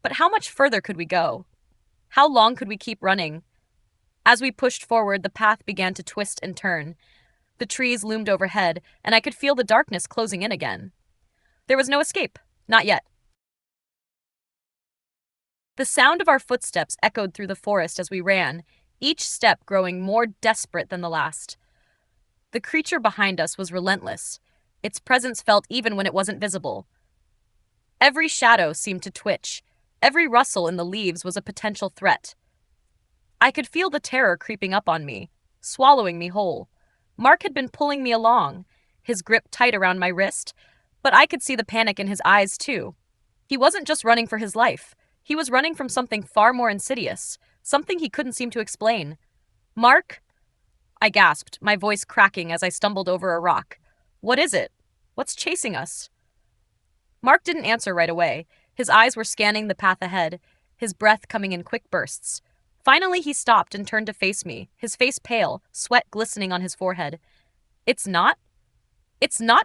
But how much further could we go? How long could we keep running?" As we pushed forward, the path began to twist and turn. The trees loomed overhead, and I could feel the darkness closing in again. There was no escape, not yet. The sound of our footsteps echoed through the forest as we ran, each step growing more desperate than the last. The creature behind us was relentless. Its presence felt even when it wasn't visible. Every shadow seemed to twitch. Every rustle in the leaves was a potential threat. I could feel the terror creeping up on me, swallowing me whole. Mark had been pulling me along, his grip tight around my wrist, but I could see the panic in his eyes too. He wasn't just running for his life. He was running from something far more insidious, something he couldn't seem to explain. "Mark?" I gasped, my voice cracking as I stumbled over a rock. "What is it? What's chasing us?" Mark didn't answer right away. His eyes were scanning the path ahead, his breath coming in quick bursts. Finally, he stopped and turned to face me, his face pale, sweat glistening on his forehead. It's not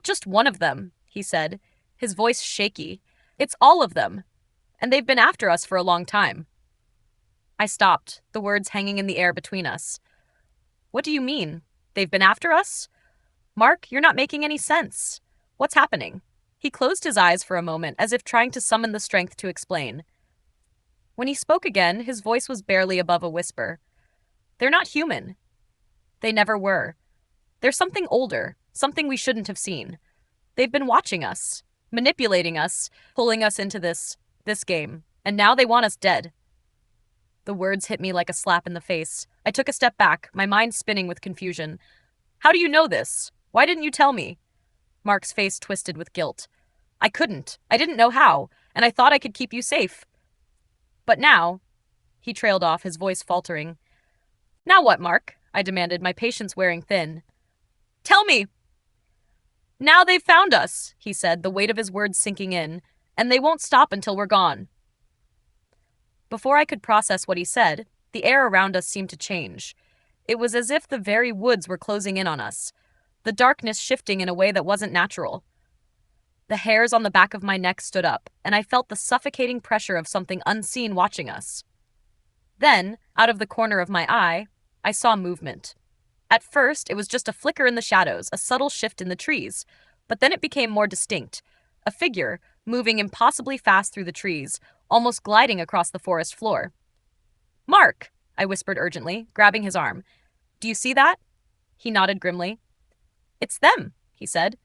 just one of them," he said, his voice shaky. "It's all of them. And they've been after us for a long time." I stopped, the words hanging in the air between us. "What do you mean? They've been after us? Mark, you're not making any sense. What's happening?" He closed his eyes for a moment, as if trying to summon the strength to explain. When he spoke again, his voice was barely above a whisper. "They're not human. They never were. They're something older, something we shouldn't have seen. They've been watching us, manipulating us, pulling us into this game, and now they want us dead." The words hit me like a slap in the face. I took a step back, my mind spinning with confusion. "How do you know this? Why didn't you tell me?" Mark's face twisted with guilt. "I couldn't. I didn't know how, and I thought I could keep you safe. But now," he trailed off, his voice faltering. "Now what, Mark?" I demanded, my patience wearing thin. "Tell me!" "Now they've found us," he said, the weight of his words sinking in, "and they won't stop until we're gone." Before I could process what he said, the air around us seemed to change. It was as if the very woods were closing in on us, the darkness shifting in a way that wasn't natural. The hairs on the back of my neck stood up, and I felt the suffocating pressure of something unseen watching us. Then, out of the corner of my eye, I saw movement. At first, it was just a flicker in the shadows, a subtle shift in the trees, but then it became more distinct. A figure, moving impossibly fast through the trees, almost gliding across the forest floor. "Mark!" I whispered urgently, grabbing his arm. "Do you see that?" He nodded grimly. It's them, he said.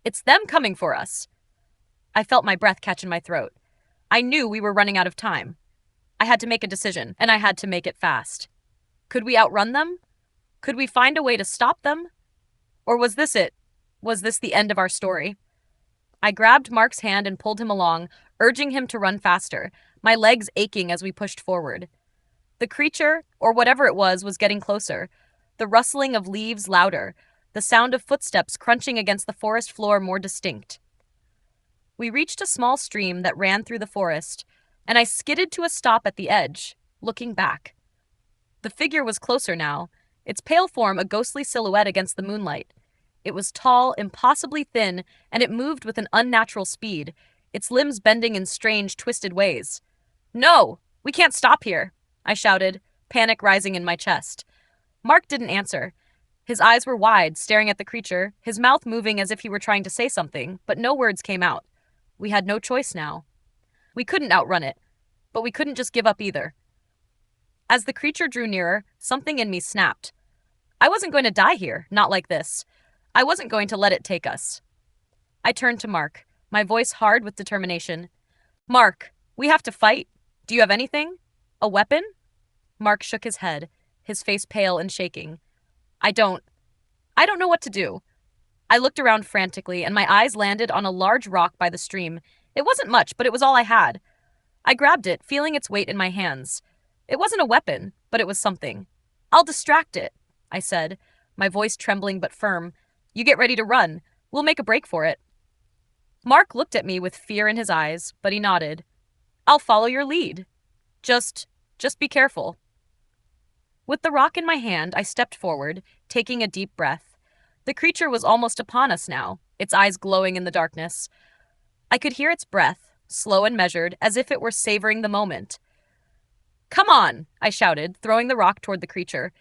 It's them coming for us. I felt my breath catch in my throat. I knew we were running out of time. I had to make a decision, and I had to make it fast. Could we outrun them? Could we find a way to stop them? Or was this it? Was this the end of our story? I grabbed Mark's hand and pulled him along, urging him to run faster, my legs aching as we pushed forward. The creature, or whatever it was getting closer. The rustling of leaves louder, the sound of footsteps crunching against the forest floor more distinct. We reached a small stream that ran through the forest, and I skidded to a stop at the edge, looking back. The figure was closer now, its pale form a ghostly silhouette against the moonlight. It was tall, impossibly thin, and it moved with an unnatural speed, its limbs bending in strange, twisted ways. "No! We can't stop here!" I shouted, panic rising in my chest. Mark didn't answer. His eyes were wide, staring at the creature, his mouth moving as if he were trying to say something, but no words came out. We had no choice now. We couldn't outrun it, but we couldn't just give up either. As the creature drew nearer, something in me snapped. I wasn't going to die here, not like this. I wasn't going to let it take us. I turned to Mark, my voice hard with determination. "Mark, we have to fight. Do you have anything? A weapon?" Mark shook his head, his face pale and shaking. I don't know what to do." I looked around frantically, and my eyes landed on a large rock by the stream. It wasn't much, but it was all I had. I grabbed it, feeling its weight in my hands. It wasn't a weapon, but it was something. "I'll distract it," I said, my voice trembling but firm. "You get ready to run. We'll make a break for it." Mark looked at me with fear in his eyes, but he nodded. "I'll follow your lead. Just be careful." With the rock in my hand, I stepped forward, taking a deep breath. The creature was almost upon us now, its eyes glowing in the darkness. I could hear its breath, slow and measured, as if it were savoring the moment. "Come on!" I shouted, throwing the rock toward the creature.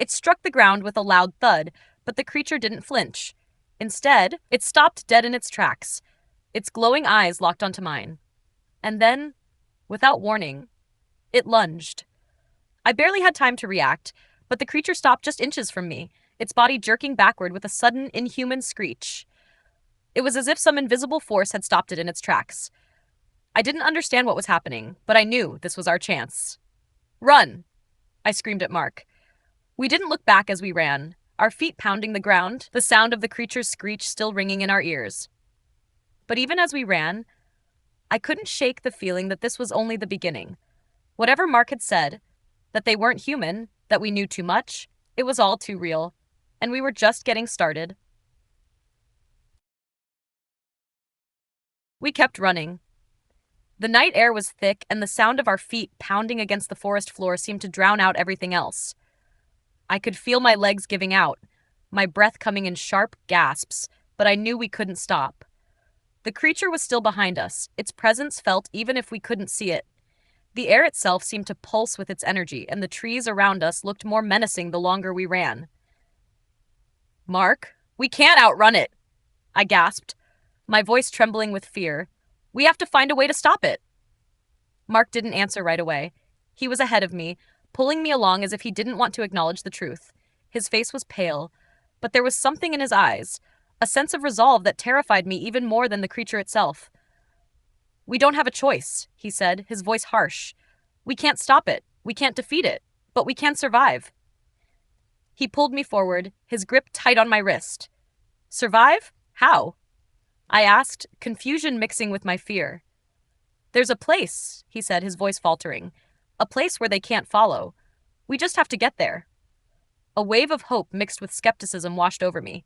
It struck the ground with a loud thud, but the creature didn't flinch. Instead, it stopped dead in its tracks, its glowing eyes locked onto mine. And then, without warning, it lunged. I barely had time to react, but the creature stopped just inches from me, its body jerking backward with a sudden, inhuman screech. It was as if some invisible force had stopped it in its tracks. I didn't understand what was happening, but I knew this was our chance. "Run!" I screamed at Mark. We didn't look back as we ran, our feet pounding the ground, the sound of the creature's screech still ringing in our ears. But even as we ran, I couldn't shake the feeling that this was only the beginning. Whatever Mark had said, that they weren't human, that we knew too much, it was all too real, and we were just getting started. We kept running. The night air was thick, and the sound of our feet pounding against the forest floor seemed to drown out everything else. I could feel my legs giving out, my breath coming in sharp gasps, but I knew we couldn't stop. The creature was still behind us, its presence felt even if we couldn't see it. The air itself seemed to pulse with its energy, and the trees around us looked more menacing the longer we ran. "Mark, we can't outrun it," I gasped, my voice trembling with fear. "We have to find a way to stop it." Mark didn't answer right away. He was ahead of me, pulling me along as if he didn't want to acknowledge the truth. His face was pale, but there was something in his eyes, a sense of resolve that terrified me even more than the creature itself. "We don't have a choice," he said, his voice harsh. "We can't stop it. We can't defeat it. But we can survive." He pulled me forward, his grip tight on my wrist. "Survive? How?" I asked, confusion mixing with my fear. "There's a place," he said, his voice faltering. "A place where they can't follow. We just have to get there." A wave of hope mixed with skepticism washed over me.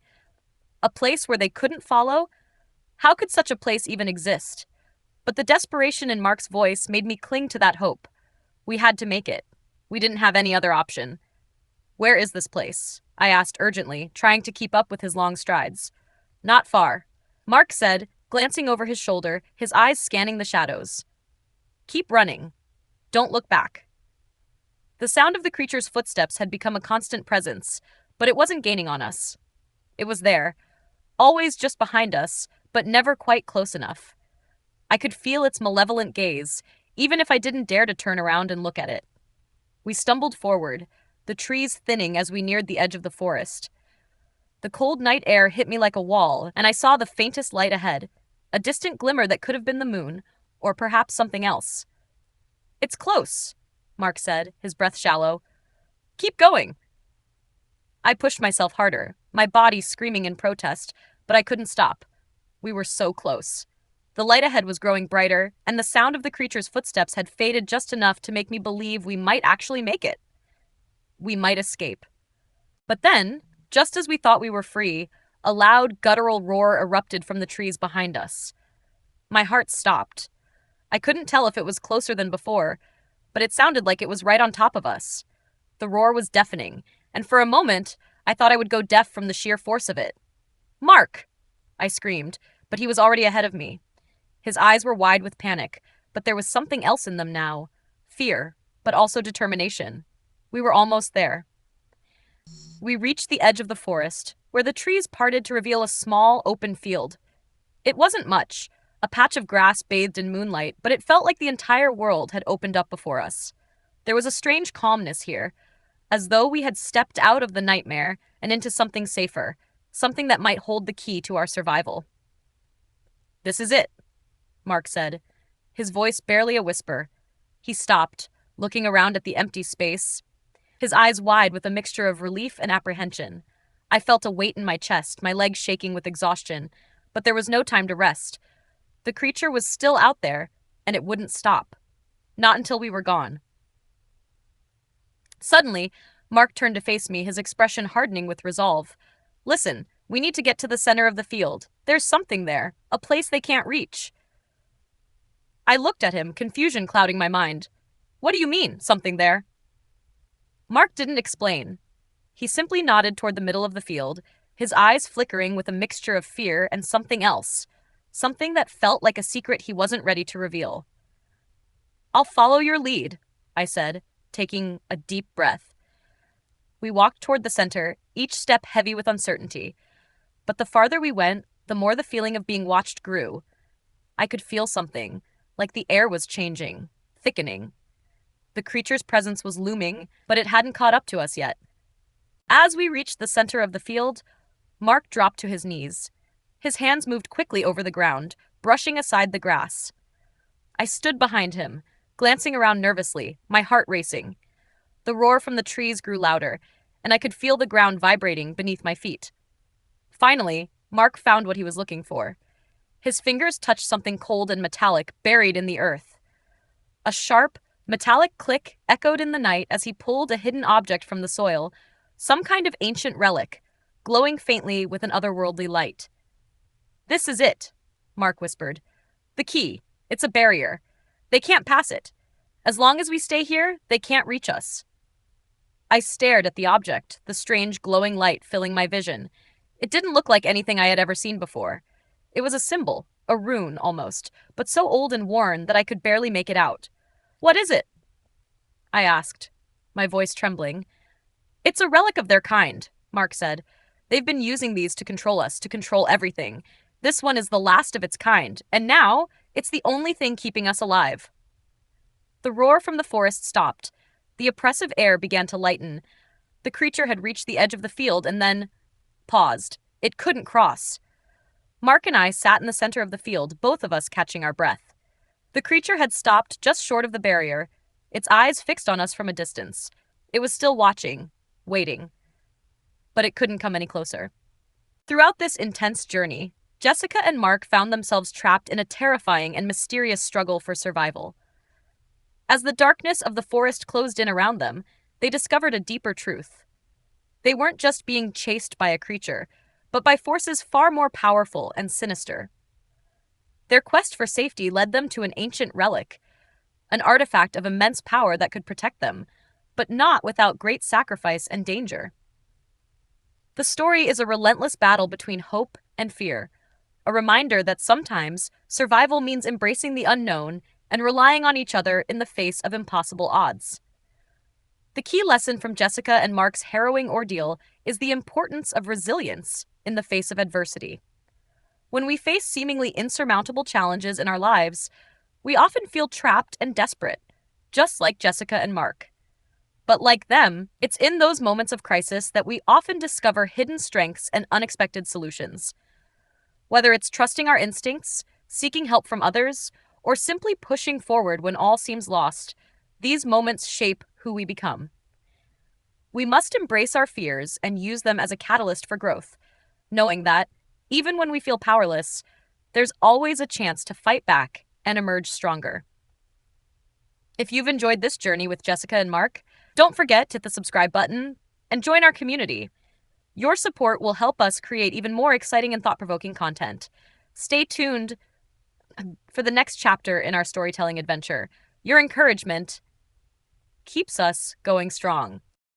A place where they couldn't follow? How could such a place even exist? But the desperation in Mark's voice made me cling to that hope. We had to make it. We didn't have any other option. "Where is this place?" I asked urgently, trying to keep up with his long strides. "Not far," Mark said, glancing over his shoulder, his eyes scanning the shadows. "Keep running. Don't look back." The sound of the creature's footsteps had become a constant presence, but it wasn't gaining on us. It was there, always just behind us, but never quite close enough. I could feel its malevolent gaze, even if I didn't dare to turn around and look at it. We stumbled forward, the trees thinning as we neared the edge of the forest. The cold night air hit me like a wall, and I saw the faintest light ahead, a distant glimmer that could have been the moon, or perhaps something else. It's close, Mark said, his breath shallow. Keep going. I pushed myself harder, my body screaming in protest, but I couldn't stop. We were so close. The light ahead was growing brighter, and the sound of the creature's footsteps had faded just enough to make me believe we might actually make it. We might escape. But then, just as we thought we were free, a loud, guttural roar erupted from the trees behind us. My heart stopped. I couldn't tell if it was closer than before, but it sounded like it was right on top of us. The roar was deafening, and for a moment, I thought I would go deaf from the sheer force of it. "Mark!" I screamed, but he was already ahead of me. His eyes were wide with panic, but there was something else in them now. Fear, but also determination. We were almost there. We reached the edge of the forest, where the trees parted to reveal a small, open field. It wasn't much, a patch of grass bathed in moonlight, but it felt like the entire world had opened up before us. There was a strange calmness here, as though we had stepped out of the nightmare and into something safer, something that might hold the key to our survival. "This is it," Mark said, his voice barely a whisper. He stopped, looking around at the empty space, his eyes wide with a mixture of relief and apprehension. I felt a weight in my chest, my legs shaking with exhaustion, but there was no time to rest. The creature was still out there, and it wouldn't stop. Not until we were gone. Suddenly, Mark turned to face me, his expression hardening with resolve. "Listen, we need to get to the center of the field. There's something there, a place they can't reach." I looked at him, confusion clouding my mind. "What do you mean, something there?" Mark didn't explain. He simply nodded toward the middle of the field, his eyes flickering with a mixture of fear and something else, something that felt like a secret he wasn't ready to reveal. "I'll follow your lead," I said, taking a deep breath. We walked toward the center, each step heavy with uncertainty. But the farther we went, the more the feeling of being watched grew. I could feel something, like the air was changing, thickening. The creature's presence was looming, but it hadn't caught up to us yet. As we reached the center of the field, Mark dropped to his knees. His hands moved quickly over the ground, brushing aside the grass. I stood behind him, glancing around nervously, my heart racing. The roar from the trees grew louder, and I could feel the ground vibrating beneath my feet. Finally, Mark found what he was looking for. His fingers touched something cold and metallic buried in the earth. A sharp, metallic click echoed in the night as he pulled a hidden object from the soil, some kind of ancient relic, glowing faintly with an otherworldly light. "This is it," Mark whispered. "The key. It's a barrier. They can't pass it. As long as we stay here, they can't reach us." I stared at the object, the strange glowing light filling my vision. It didn't look like anything I had ever seen before. It was a symbol, a rune almost, but so old and worn that I could barely make it out. "What is it?" I asked, my voice trembling. "It's a relic of their kind," Mark said. "They've been using these to control us, to control everything. This one is the last of its kind, and now it's the only thing keeping us alive." The roar from the forest stopped. The oppressive air began to lighten. The creature had reached the edge of the field and then paused. It couldn't cross. Mark and I sat in the center of the field, both of us catching our breath. The creature had stopped just short of the barrier, its eyes fixed on us from a distance. It was still watching, waiting. But it couldn't come any closer. Throughout this intense journey, Jessica and Mark found themselves trapped in a terrifying and mysterious struggle for survival. As the darkness of the forest closed in around them, they discovered a deeper truth. They weren't just being chased by a creature, but by forces far more powerful and sinister. Their quest for safety led them to an ancient relic, an artifact of immense power that could protect them, but not without great sacrifice and danger. The story is a relentless battle between hope and fear, a reminder that sometimes survival means embracing the unknown and relying on each other in the face of impossible odds. The key lesson from Jessica and Mark's harrowing ordeal is the importance of resilience in the face of adversity. When we face seemingly insurmountable challenges in our lives, we often feel trapped and desperate, just like Jessica and Mark. But like them, it's in those moments of crisis that we often discover hidden strengths and unexpected solutions. Whether it's trusting our instincts, seeking help from others, or simply pushing forward when all seems lost, these moments shape who we become. We must embrace our fears and use them as a catalyst for growth, knowing that, even when we feel powerless, there's always a chance to fight back and emerge stronger. If you've enjoyed this journey with Jessica and Mark, don't forget to hit the subscribe button and join our community. Your support will help us create even more exciting and thought-provoking content. Stay tuned for the next chapter in our storytelling adventure. Your encouragement keeps us going strong.